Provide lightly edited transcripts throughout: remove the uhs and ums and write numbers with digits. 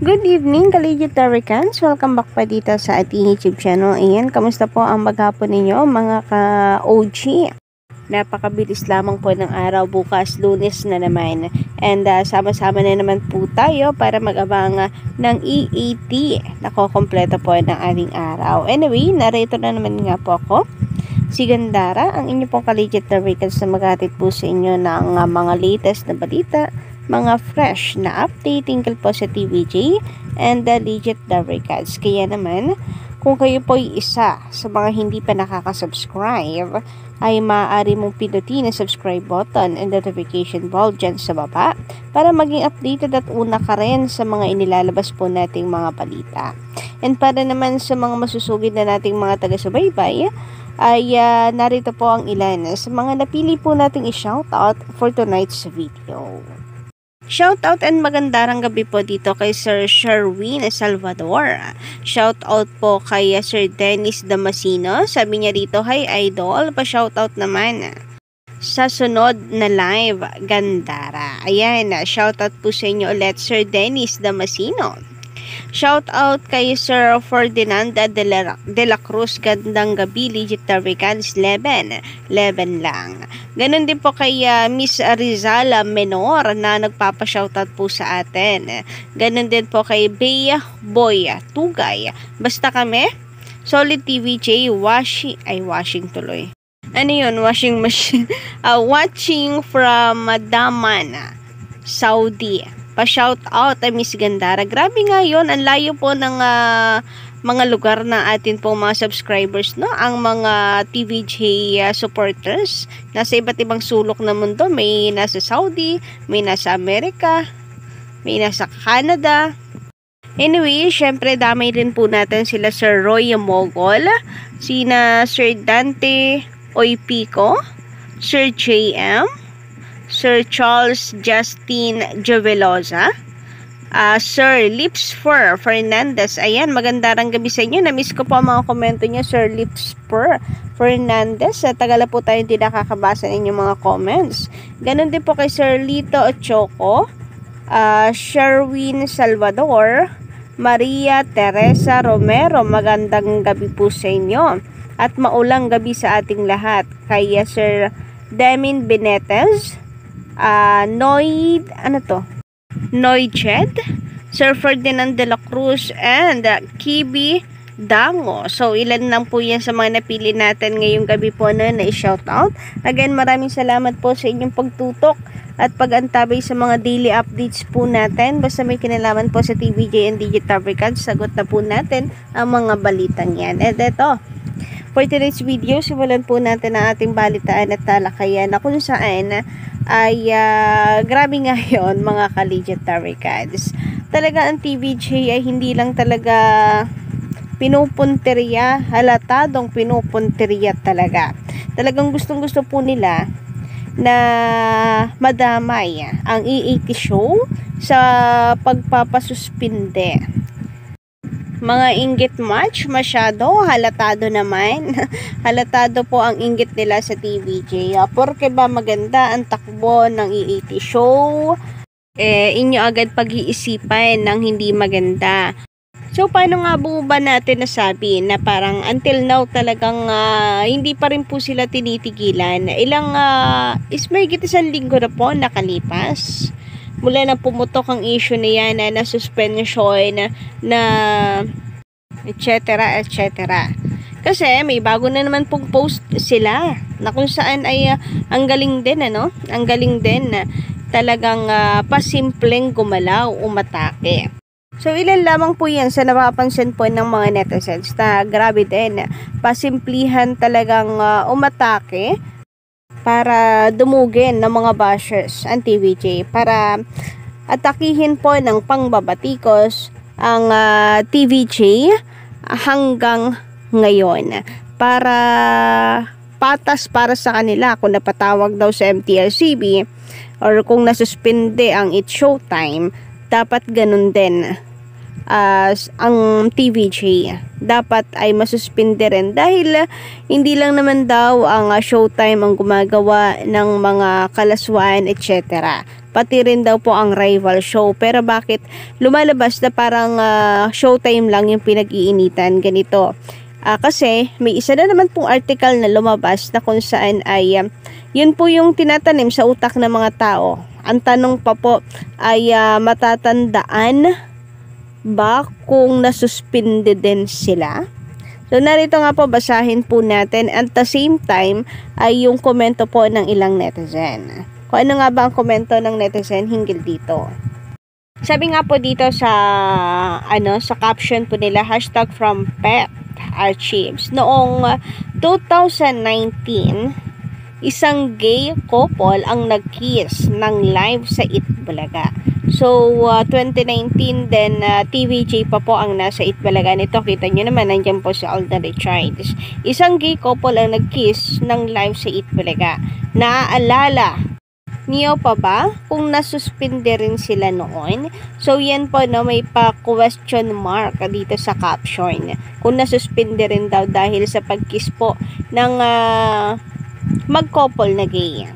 Good evening, Kaligitarians! Welcome back pa dito sa ating YouTube channel. Ayan, kamusta po ang maghapon ninyo mga ka-OG? Napakabilis lamang po ng araw, bukas Lunes na naman. And sama-sama na naman po tayo para mag-abang ng EAT. Nakokompleto po ng ating araw. Anyway, narito na naman nga po ako, si Gandara, ang inyo pong Kaligitarians na maghatid po sa inyo ng mga latest na balita, mga fresh na update tingkol po sa TVJ and the legit Daricans. Kaya naman, kung kayo po ay isa sa mga hindi pa nakaka-subscribe, ay maaari mong pindutin ang subscribe button and notification bell dyan sa baba para maging updated at una ka rin sa mga inilalabas po nating mga balita. And para naman sa mga masusugid na nating mga taga-subaybay, ay narito po ang ilan sa mga napili po nating i-shoutout for tonight's video. Shoutout and magandang gabi po dito kay Sir Sherwin Salvador. Shoutout po kay Sir Dennis Damasino. Sabi niya dito, "Hi Idol, pa-shoutout naman sa sunod na live, Gandara." Ayan, shoutout po sa inyo ulit, Sir Dennis Damasino. Shoutout kay Sir Ferdinand de la Cruz. Gandang gabi, legit Daricans, 11 lang. Ganon din po kay Miss Rizala Menor na nagpapa-shoutout po sa atin. Ganon din po kay Bea Boy Tugay. Basta kami, Solid TVJ, washing tuloy. Ano yun? Washing machine. Watching from Daman, Saudi. Pa-shout out ay Miss Gandara. Grabe nga yun. Ang layo po ng mga lugar na atin pong mga subscribers, no? Ang mga TVJ supporters. Nasa iba't ibang sulok na mundo. May nasa Saudi, may nasa Amerika, may nasa Canada. Anyway, syempre damay din po natin sila Sir Roy Mogol, sina Sir Dante Oypico, Sir JM, Sir Charles Justin Jovelosa, Sir Lipsper Fernandez. Ayan, magandang gabi sa inyo. Na-miss ko po ang mga komento niya, Sir Lipsper Fernandez. Tagal na po tayo hindi nakakabasa ng inyong mga comments. Ganon din po kay Sir Lito Ochoco, Sherwin Salvador, Maria Teresa Romero. Magandang gabi po sa inyo. At maulang gabi sa ating lahat. Kay Sir Demin Benitez, Noyched, Sir Ferdinand de la Cruz, and Kibi Dango. So, ilan lang po yan sa mga napili natin ngayong gabi po na i-shoutout. Again, maraming salamat po sa inyong pagtutok at pag-antabay sa mga daily updates po natin. Basta may kinalaman po sa TVJ and Digital Daricans, sagot na po natin ang mga balitang yan. At eto, for today's video, simulan po natin ang ating balitaan at talakayan na kung saan ay grabe nga yun mga ka-legit Daricans. Talaga ang TVJ ay hindi lang talaga pinupunteriya, halatadong pinupunteriya talaga. Talagang gustong-gusto po nila na madamay ang EAT show sa pagpapasuspinde. Mga inggit match, masyado, halatado naman. Halatado po ang inggit nila sa TVJ. Porke ba maganda ang takbo ng EAT show, inyo agad pag-iisipan ng hindi maganda. So, paano nga ba natin nasabi na parang until now talagang hindi pa rin po sila tinitigilan? May isang linggo na po nakalipas mula na pumutok ang issue na yan na suspension na etc. Kasi may bago na naman pong post sila na kung saan ay ang galing din na talagang pasimpleng gumalaw, umatake. So ilan lamang po yan sa napapansin po ng mga netizens na grabe din, pasimplihan talagang umatake para dumugin ng mga bashers ang TVJ, para atakihin po ng pangbabatikos ang TVJ hanggang ngayon, para patas para sa kanila kung napatawag daw sa MTRCB or kung nasuspinde ang It's Showtime, dapat ganun din ang TVJ. Dapat ay masuspinde rin dahil hindi lang naman daw ang Showtime ang gumagawa ng mga kalaswaan etc. pati rin daw po ang rival show. Pero bakit lumalabas na parang Showtime lang yung pinag-iinitan? Ganito. Kasi may isa na naman pong article na lumabas na kung saan ay yun po yung tinatanim sa utak ng mga tao. Ang tanong pa po ay matatandaan ba kung nasuspinde din sila? So narito nga po, basahin po natin. At the same time ay yung komento po ng ilang netizen. Kung ano nga ba ang komento ng netizen hinggil dito. Sabi nga po dito sa sa caption po nila, hashtag from Pet Archives. Noong 2019, isang gay couple ang nag-kiss ng live sa Itbulaga. So, 2019 then TVJ pa po ang nasa Itbulaga nito. Kita nyo naman, nandiyan po si Alden Richards. Isang gay couple ang nag-kiss ng live sa Itbulaga. Naaalala niyo pa ba kung nasuspinde rin sila noon? So, yan po, no, may pa-question mark dito sa caption. Kung nasuspinde rin daw dahil sa pag-kiss po ng mag-couple na gay.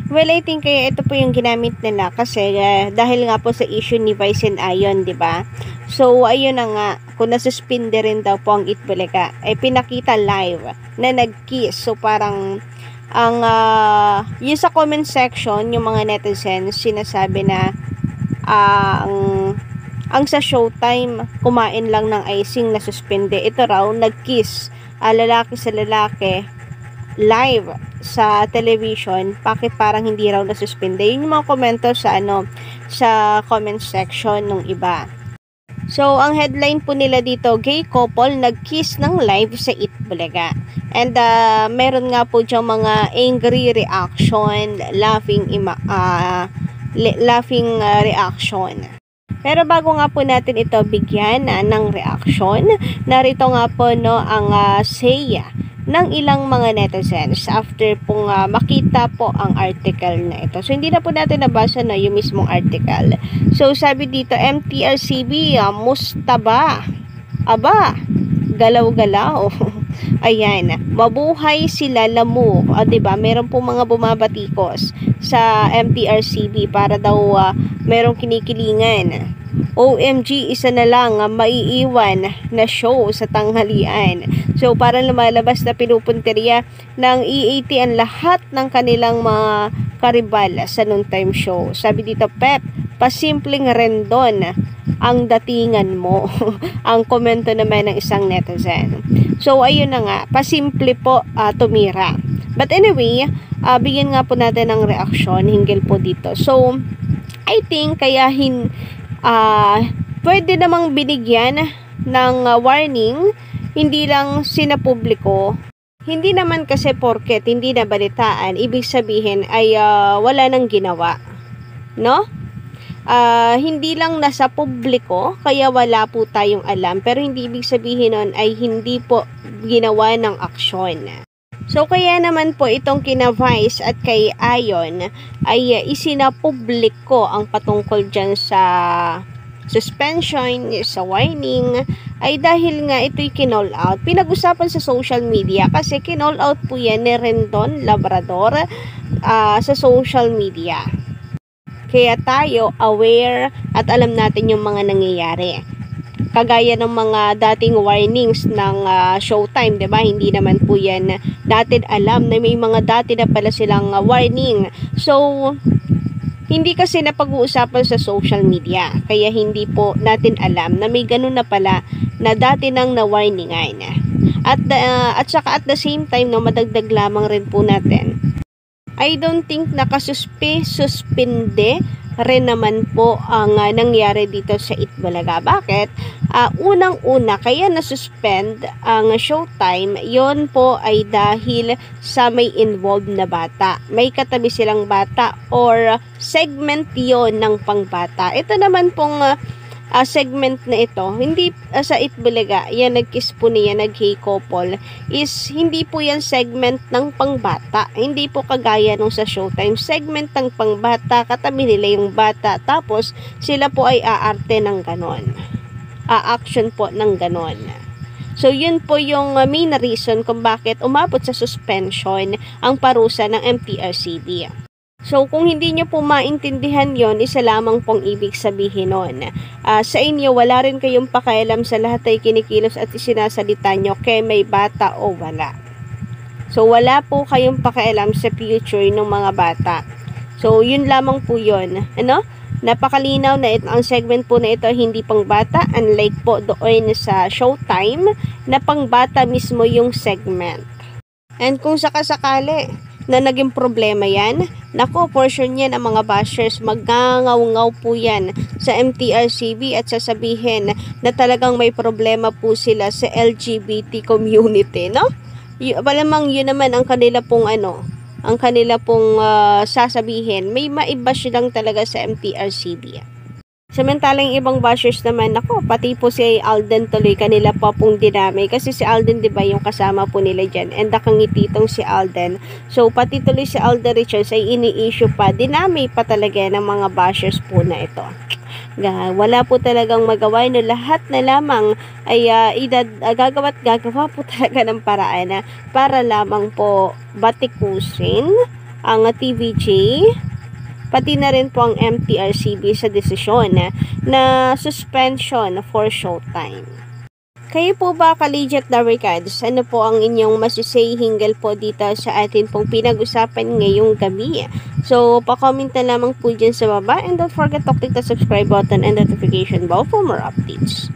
Well, I think kaya ito po yung ginamit nila kasi dahil nga po sa issue ni Vice and Ion, di ba? So, ayun na nga, kung nasuspinde rin daw po ang Itbulaga, pinakita live na nag-kiss. So, parang yung sa comment section, yung mga netizens, sinasabi na ang sa Showtime, kumain lang ng icing na suspende. Ito raw, nag-kiss, lalaki sa lalaki, live sa television, bakit parang hindi raw nasuspende? Yun yung mga komento sa sa comment section ng iba. So, ang headline po nila dito, gay couple nag-kiss ng live sa Itbulaga. And meron nga po diyang mga angry reaction, laughing reaction. Pero bago nga po natin ito bigyan ng reaction, narito nga po ang say ng ilang mga netizens after pong makita po ang article na ito. So, hindi na po natin nabasa yung mismong article. So, sabi dito, MTRCB, musta ba? Aba, galaw-galaw. Ayan, mabuhay sila Lamu. Diba? Meron po mga bumabatikos sa MTRCB para daw merong kinikilingan. OMG, isa na lang maiiwan na show sa tanghalian. So, parang lumalabas na pinupunteriya ng EAT ang lahat ng kanilang mga karibal sa noontime show. Sabi dito, Pep, pasimpleng rendon ang datingan mo. Ang komento naman ng isang netizen. So, ayun na nga, pasimple po tumira. But anyway, bigyan nga po natin ng reaksyon hinggil po dito. So, I think kaya pwede namang binigyan ng warning, hindi lang sinapubliko. Hindi naman kasi porket hindi nabalitaan, ibig sabihin ay wala nang ginawa. No? Hindi lang nasa publiko, kaya wala po tayong alam. Pero hindi ibig sabihin nun ay hindi po ginawa ng aksyon. So, kaya naman po itong kina Vice at kay Ion ay isinapubliko ang patungkol dyan sa suspension, sa warning, ay dahil nga ito'y kinall out. Pinag-usapan sa social media kasi kinall out po yan ni Rendon Labrador sa social media. Kaya tayo aware at alam natin yung mga nangyayari. Kagaya ng mga dating warnings ng Showtime, 'di ba? Hindi naman po 'yan dati alam na may mga dati na pala silang warning. So, hindi kasi napag-uusapan sa social media. Kaya hindi po natin alam na may ganun na pala na dati nang na-warningan. At saka at the same time, no, madagdag lamang rin po natin. I don't think suspende rin naman po ang nangyari dito sa Itbulaga. Bakit? Unang-una, kaya na-suspend ang Showtime, yon po ay dahil sa may involved na bata. May katabi silang bata or segment yon ng pangbata. Ito naman pong segment na ito, hindi sa Itbulaga, yan nag-kiss po niya, nag-gay couple, is hindi po yan segment ng pangbata. Hindi po kagaya nung sa Showtime, segment ng pangbata, katabi nila yung bata, tapos sila po ay aarte ng ganon. A-action po ng ganon. So, yun po yung main reason kung bakit umabot sa suspension ang parusa ng MTRCB. So, kung hindi nyo po maintindihan yon, isa lamang pong ibig sabihin nun. Sa inyo, wala rin kayong pakialam sa lahat ay kinikilos at isinasalita nyo kay may bata o wala. So, wala po kayong pakialam sa future ng mga bata. So, yun lamang po yun. Ano? Napakalinaw na ang segment po na ito hindi pang bata, unlike po doon sa Showtime na pang bata mismo yung segment. And kung sakasakali na naging problema yan, nako, portion yan ang mga bashers, magngangaw-ngaw po yan sa MTRCB at sasabihin na talagang may problema po sila sa LGBT community, no? Malamang yun naman ang kanila pong ang kanila pong sasabihin, may maibash lang talaga sa MTRCB. Samantalang ibang bashers naman, ako, pati po si Alden tuloy kanila pa pong dinamay. Kasi si Alden, di ba, yung kasama po nila dyan. And nakangititong si Alden. So, pati tuloy si Alden Richards ay ini-issue pa. Dinamay pa talaga ng mga bashers po na ito. Wala po talagang magawa no, lahat na lamang ay gagawa po talaga ng paraan para lamang po batikusin ang TVJ, pati na rin po ang MTRCB sa desisyon na suspension for Showtime. Kayo po ba, ka-legit na regards, ano po ang inyong masisay hinggil po dito sa atin pong pinag-usapan ngayong gabi? So, pa-comment na lamang po dyan sa baba and don't forget to click the subscribe button and notification bell for more updates.